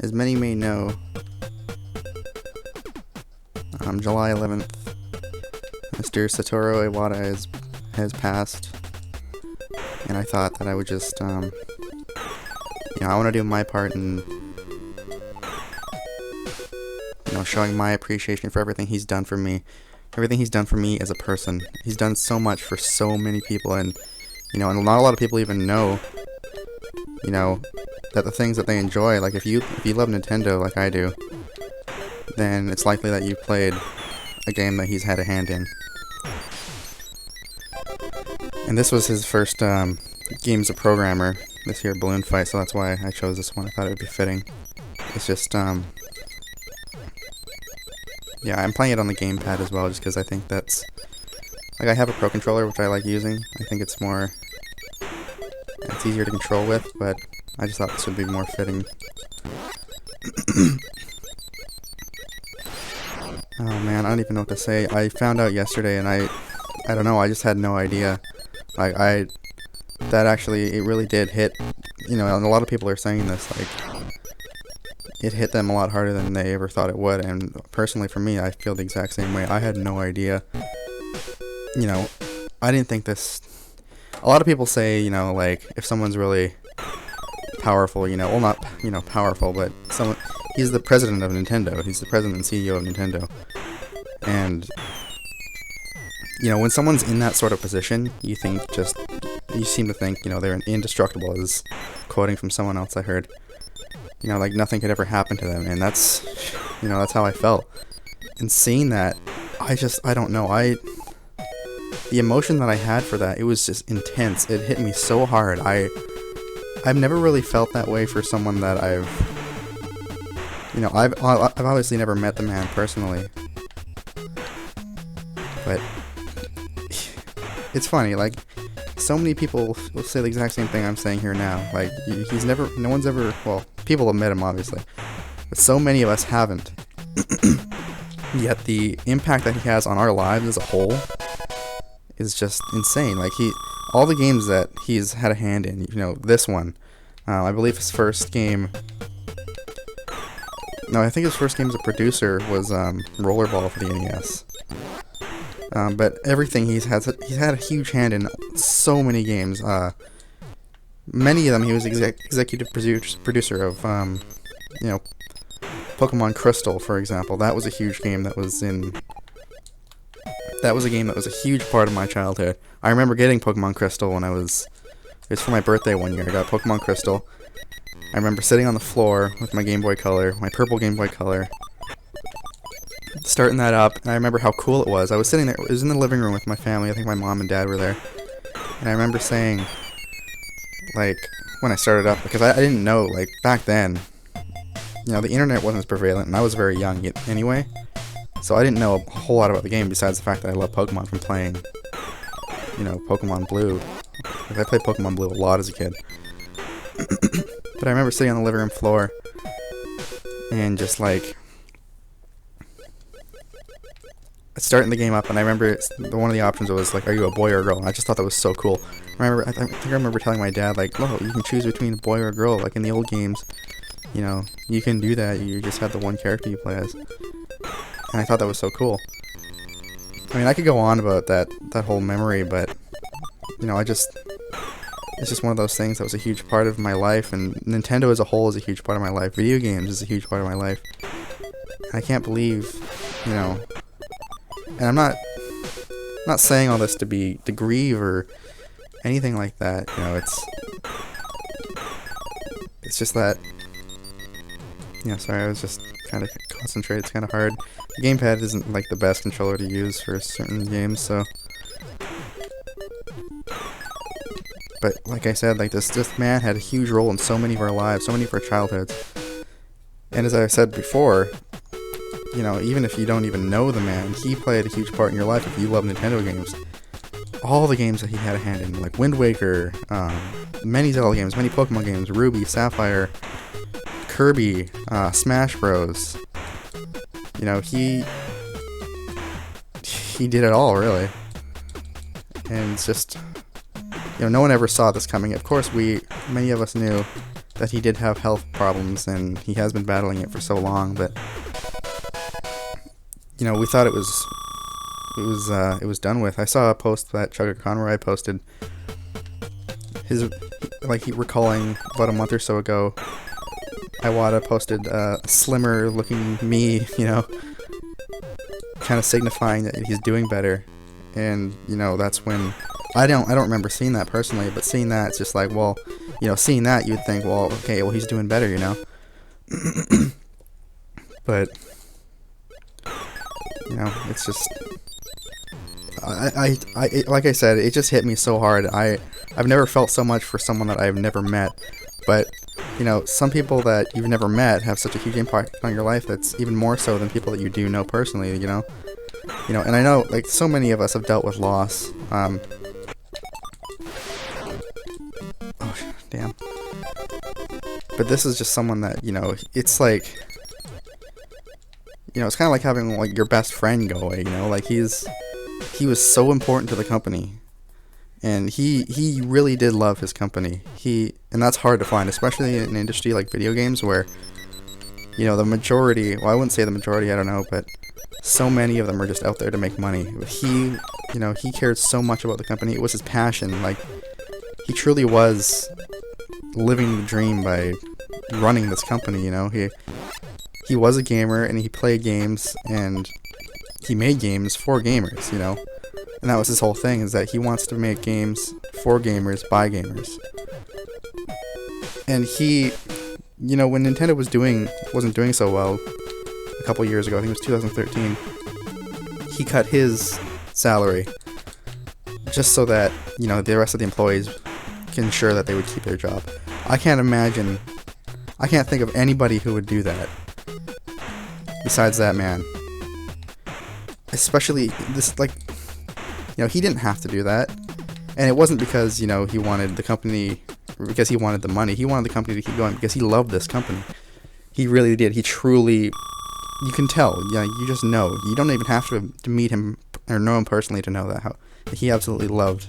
As many may know, on July 11th, Mr. Satoru Iwata has passed, and I thought that I would just, I want to do my part in, showing my appreciation for everything he's done for me, as a person. He's done so much for so many people, and not a lot of people even know, that the things that they enjoy, like if you love Nintendo like I do, then it's likely that you played a game that he's had a hand in. And this was his first game as a programmer, this here Balloon Fight, so that's why I chose this one. I thought it would be fitting. It's just, yeah, I'm playing it on the gamepad as well, just because I think that's, I have a Pro Controller, which I like using. I think it's easier to control with, but I just thought this would be more fitting. Oh man, I don't even know what to say. I found out yesterday, and I don't know, I just had no idea. That actually, it really did hit, and a lot of people are saying this, it hit them a lot harder than they ever thought it would, and personally for me, I feel the exact same way. I had no idea. I didn't think this. A lot of people say, if someone's really powerful, well, not, powerful, but he's the president of Nintendo. He's the president and CEO of Nintendo. And, when someone's in that sort of position, you seem to think, they're indestructible, as quoting from someone else I heard. Nothing could ever happen to them, and that's how I felt. And seeing that, I don't know, the emotion that I had for that, it was just intense. It hit me so hard. I've never really felt that way for someone that I've obviously never met the man personally. But it's funny, so many people will say the exact same thing I'm saying here now. No one's ever, well, people have met him obviously, but so many of us haven't. Yet the impact that he has on our lives as a whole is just insane. All the games that he's had a hand in, this one, I believe his first game, no, I think his first game as a producer was Rollerball for the NES. But everything he's had a huge hand in so many games. Many of them he was executive producer of, Pokemon Crystal, for example. That was a huge game that was a huge part of my childhood. I remember getting Pokemon Crystal when it was for my birthday one year. I got Pokemon Crystal. I remember sitting on the floor with my Game Boy Color, my purple Game Boy Color, starting that up, and I remember how cool it was. I was sitting there, it was in the living room with my family. I think my mom and dad were there. And I remember saying, when I started up, because I didn't know, back then, the internet wasn't as prevalent, and I was very young anyway, so I didn't know a whole lot about the game besides the fact that I love Pokemon from playing, Pokemon Blue. I played Pokemon Blue a lot as a kid. But I remember sitting on the living room floor, and just, starting the game up, and I remember one of the options was, are you a boy or a girl? And I just thought that was so cool. I think I remember telling my dad, oh, you can choose between a boy or a girl, in the old games. You can do that, you just have the one character you play as. And I thought that was so cool. I mean, I could go on about that whole memory, but, it's just one of those things that was a huge part of my life, and Nintendo as a whole is a huge part of my life. Video games is a huge part of my life. And I can't believe, and I'm not saying all this to grieve or anything like that, it's just that, sorry, I was just kind of concentrated. It's kind of hard. The gamepad isn't, the best controller to use for certain games, so. But, like I said, this man had a huge role in so many of our lives, so many of our childhoods. And as I said before, even if you don't even know the man, he played a huge part in your life if you love Nintendo games. All the games that he had a hand in, Wind Waker, many Zelda games, many Pokemon games, Ruby, Sapphire, Kirby, Smash Bros. He did it all, really. And it's just, no one ever saw this coming. Of course, many of us knew that he did have health problems, and he has been battling it for so long. But we thought it was done with. I saw a post that Chugga Conroy posted. He recalling about a month or so ago, Iwata posted slimmer looking me, kind of signifying that he's doing better. And that's when I don't remember seeing that personally, but seeing that, it's just like, well, seeing that, you'd think, well, okay, well, he's doing better, but it's just, I like I said, it just hit me so hard. I've never felt so much for someone that I've never met, but some people that you've never met have such a huge impact on your life that's even more so than people that you do know personally, and I know, like, so many of us have dealt with loss. Oh, damn. But this is just someone that, it's like, it's kind of like having, like, your best friend go away, like, he was so important to the company. And he really did love his company. And that's hard to find, especially in an industry like video games where, the majority, well, I wouldn't say the majority, I don't know, but so many of them are just out there to make money. But he cared so much about the company. It was his passion. Like, he truly was living the dream by running this company, He was a gamer, and he played games, and he made games for gamers, And that was his whole thing, is that he wants to make games for gamers, by gamers. And he, when Nintendo wasn't doing so well a couple years ago, I think it was 2013, he cut his salary just so that, the rest of the employees can ensure that they would keep their job. I can't think of anybody who would do that besides that man. Especially this, like, he didn't have to do that. And it wasn't because, he wanted the company, because he wanted the money. He wanted the company to keep going because he loved this company. He really did. He truly, you can tell, you just know. You don't even have to meet him or know him personally to know that he absolutely loved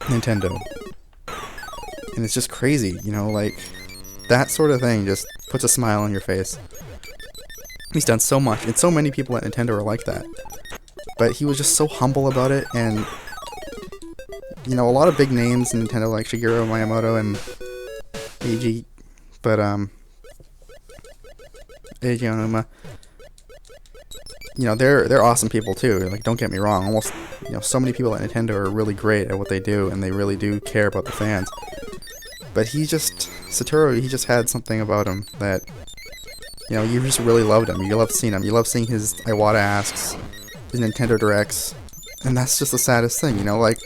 Nintendo. And it's just crazy, like, that sort of thing just puts a smile on your face. He's done so much, and so many people at Nintendo are like that. But he was just so humble about it, and, a lot of big names in Nintendo, like Shigeru Miyamoto and Eiji Onuma, they're awesome people too. Like, don't get me wrong. Almost, so many people at Nintendo are really great at what they do, and they really do care about the fans. But Satoru, he just had something about him that, you just really loved him. You loved seeing him. You loved seeing his Iwata asks, his Nintendo Directs, and that's just the saddest thing, like,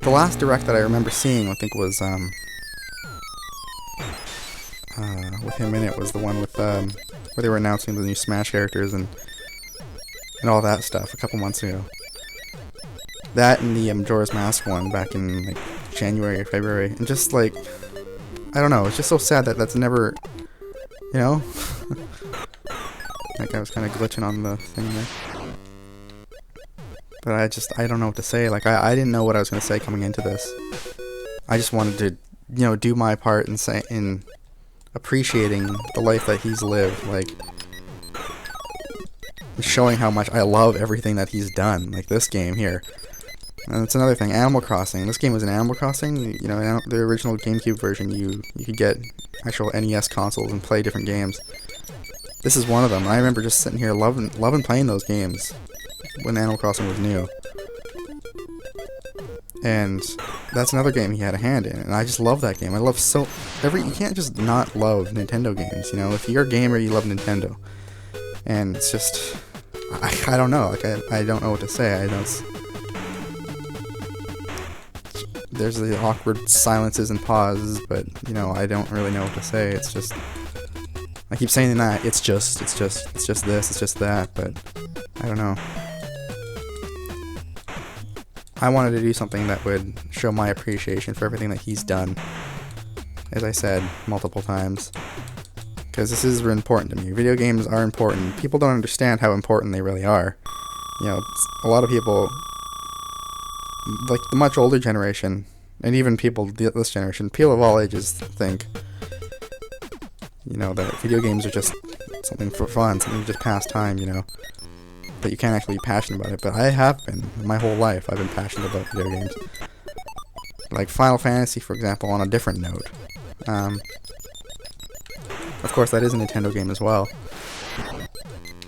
the last Direct that I remember seeing, I think, was, with him in it, was the one with, where they were announcing the new Smash characters and all that stuff a couple months ago. That and the Majora's Mask one back in, like, January or February, and just, like, I don't know, it's just so sad that that's never, That guy was kind of glitching on the thing there. But I don't know what to say. Like, I didn't know what I was going to say coming into this. I just wanted to, do my part in appreciating the life that he's lived. Like, showing how much I love everything that he's done. Like, this game here. And that's another thing, Animal Crossing. This game was an Animal Crossing. The original GameCube version, you could get actual NES consoles and play different games. This is one of them. I remember just sitting here loving playing those games when Animal Crossing was new. And that's another game he had a hand in, and I just love that game. I love you can't just not love Nintendo games, If you're a gamer, you love Nintendo. And it's just, I don't know, like, I don't know what to say. There's the awkward silences and pauses, but, I don't really know what to say. It's just, I keep saying that, it's just this, it's just that, but I don't know. I wanted to do something that would show my appreciation for everything that he's done, as I said multiple times, because this is important to me. Video games are important. People don't understand how important they really are. A lot of people, like the much older generation, and even people this generation, people of all ages think, that video games are just something for fun, something to just pass time, that you can't actually be passionate about it. But I have been. My whole life I've been passionate about video games. Like Final Fantasy, for example, on a different note. Of course, that is a Nintendo game as well.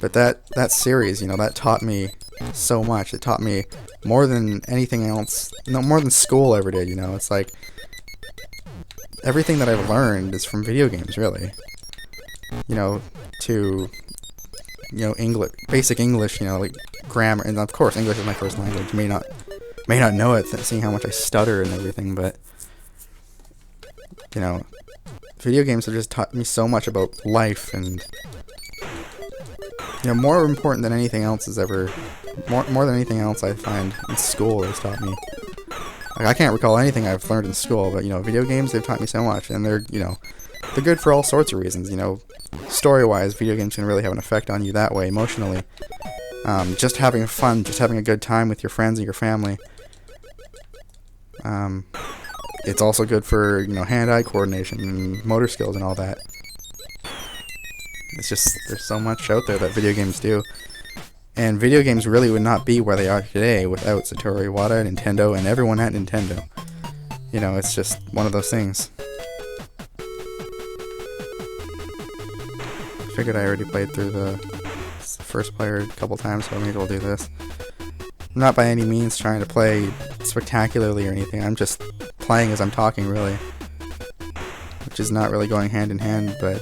But that series, that taught me so much. It taught me more than anything else, more than school ever did, It's like, everything that I've learned is from video games, really. To, English, basic English, like grammar, and of course English is my first language. You may not know it, seeing how much I stutter and everything, but, video games have just taught me so much about life, and, more important than anything else is ever, more than anything else I find in school has taught me. Like, I can't recall anything I've learned in school, but, video games, they've taught me so much, and they're good for all sorts of reasons, story-wise, video games can really have an effect on you that way, emotionally. Just having fun, just having a good time with your friends and your family. It's also good for, hand-eye coordination and motor skills and all that. It's just, there's so much out there that video games do. And video games really would not be where they are today without Satoru Iwata, Nintendo, and everyone at Nintendo. It's just one of those things. I figured I already played through the first player a couple times, so maybe we'll do this. I'm not by any means trying to play spectacularly or anything. I'm just playing as I'm talking, really. Which is not really going hand in hand, but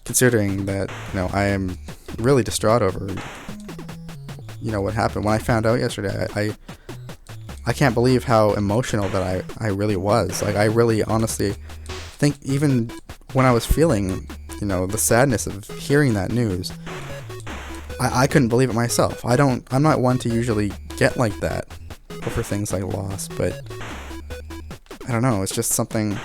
considering that, I am really distraught over, what happened. When I found out yesterday, I can't believe how emotional that I really was. Like, I really honestly think even when I was feeling, the sadness of hearing that news, I couldn't believe it myself. I'm not one to usually get like that over things like loss, but I don't know, it's just something.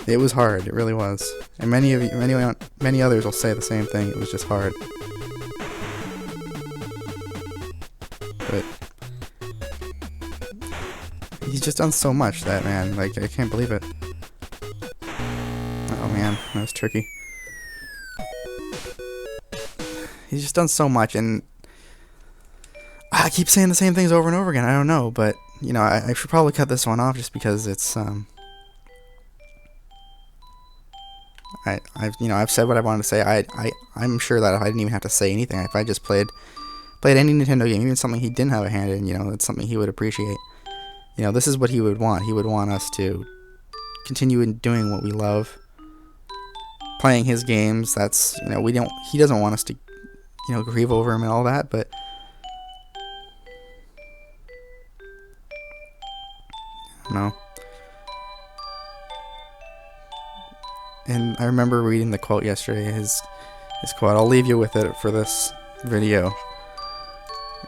It was hard, it really was. And many others will say the same thing, it was just hard. But he's just done so much, that man, like, I can't believe it. Oh man, that was tricky. He's just done so much, and I keep saying the same things over and over again. I don't know, but I should probably cut this one off just because it's I've said what I wanted to say. I'm sure that if I didn't even have to say anything, if I just played any Nintendo game, even something he didn't have a hand in, it's something he would appreciate. This is what he would want. He would want us to continue in doing what we love, playing his games. That's he doesn't want us to grieve over him and all that, but no. And I remember reading the quote yesterday, his quote. I'll leave you with it for this video.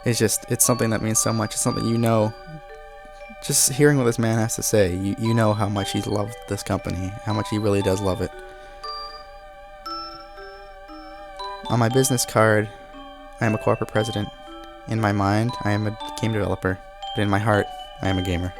It's something that means so much. It's something just hearing what this man has to say, you know how much he's loved this company, how much he really does love it. On my business card, I am a corporate president. In my mind, I am a game developer. But in my heart, I am a gamer.